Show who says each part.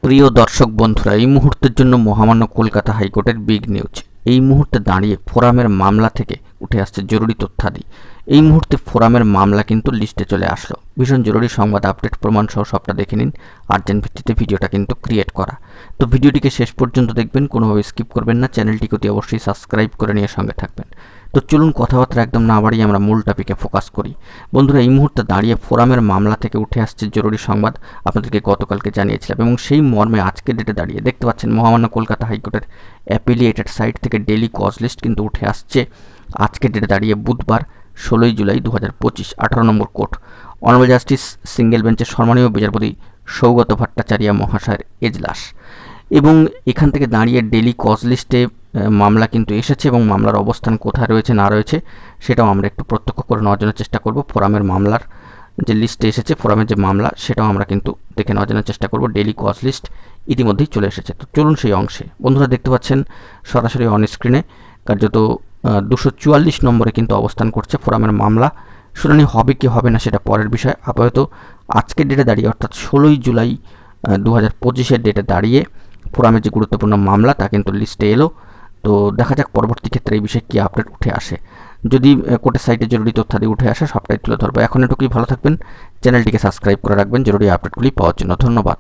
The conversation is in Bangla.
Speaker 1: প্রিয় দর্শক বন্ধুরা, এই মুহূর্তের জন্য মহামান্য কলকাতা হাইকোর্টের বিগ নিউজ। এই মুহূর্তে দাঁড়িয়ে ফোরামের মামলা থেকে উঠে আসছে জরুরি তথ্যাদি। এই মুহূর্তে ফোরামের মামলা কিন্তু লিস্টে চলে আসলো। ভীষণ জরুরি সংবাদ, আপডেট প্রমাণ সহ সবটা দেখে নিন। আর্জেন্ট ভিত্তিতে ভিডিওটা কিন্তু ক্রিয়েট করা। তো ভিডিওটিকে শেষ পর্যন্ত দেখবেন, কোনোভাবে স্কিপ করবেন না। চ্যানেলটিকে অতি অবশ্যই সাবস্ক্রাইব করে নিয়ে সঙ্গে থাকবেন। তো চলুন কথাবার্তা একদম না বাড়িয়ে আমরা মূল টপিকে ফোকাস করি। বন্ধুরা, এই মুহূর্তে দাঁড়িয়ে ফোরামের মামলা থেকে উঠে আসছে জরুরি সংবাদ। আপনাদেরকে গতকালকে জানিয়েছিলাম এবং সেই মর্মে আজকের ডেটে দাঁড়িয়ে দেখতে পাচ্ছেন মহামান্য কলকাতা হাইকোর্টের অ্যাপিলিয়েটেড সাইট থেকে ডেলি কজ লিস্ট কিন্তু উঠে আসছে। আজকের ডেটে দাঁড়িয়ে বুধবার 16 জুলাই 2025, 18 নম্বর কোর্ট, অনারেবল জাস্টিস সিঙ্গেল বেঞ্চের সম্মানীয় বিচারপতি সৌগত ভট্টাচার্য মহাশয়ের এজলাস। এবং এখান থেকে দাঁড়িয়ে ডেলি কজ লিস্টে মামলা কিন্তু এসেছে এবং মামলার অবস্থান কোথায় রয়েছে না রয়েছে সেটাও আমরা একটু প্রত্যক্ষ করে নেওয়ার জন্য চেষ্টা করব। ফোরামের মামলার যে লিস্টে এসেছে, ফোরামের যে মামলা, সেটাও আমরা কিন্তু দেখে নেওয়ার জন্য চেষ্টা করব। ডেলি কজ লিস্ট ইতিমধ্যেই চলে এসেছে। তো চলুন সেই অংশে। বন্ধুরা, দেখতে পাচ্ছেন সরাসরি অন স্ক্রিনে কার্যত 244 নম্বরে কিন্তু অবস্থান করছে ফোরামের মামলা। শুনানি হবে কি হবে না সেটা পরের বিষয়। আপাতত আজকের ডেটে দাঁড়িয়ে অর্থাৎ 16 জুলাই 2025-এর ডেটে দাঁড়িয়ে ফোরামের যে গুরুত্বপূর্ণ মামলা তা কিন্তু লিস্টে এলো। তো দেখা যাক পরবর্তী ক্ষেত্রে এই বিষয়ে কী আপডেট উঠে আসে। যদি কোর্টের সাইটে জরুরি তথ্যাদি উঠে আসে সবটাই তুলে ধরবো। এখন এটুকুই, ভালো থাকবেন, চ্যানেলটিকে সাবস্ক্রাইব করে রাখবেন জরুরি আপডেটগুলি পাওয়ার জন্য। ধন্যবাদ।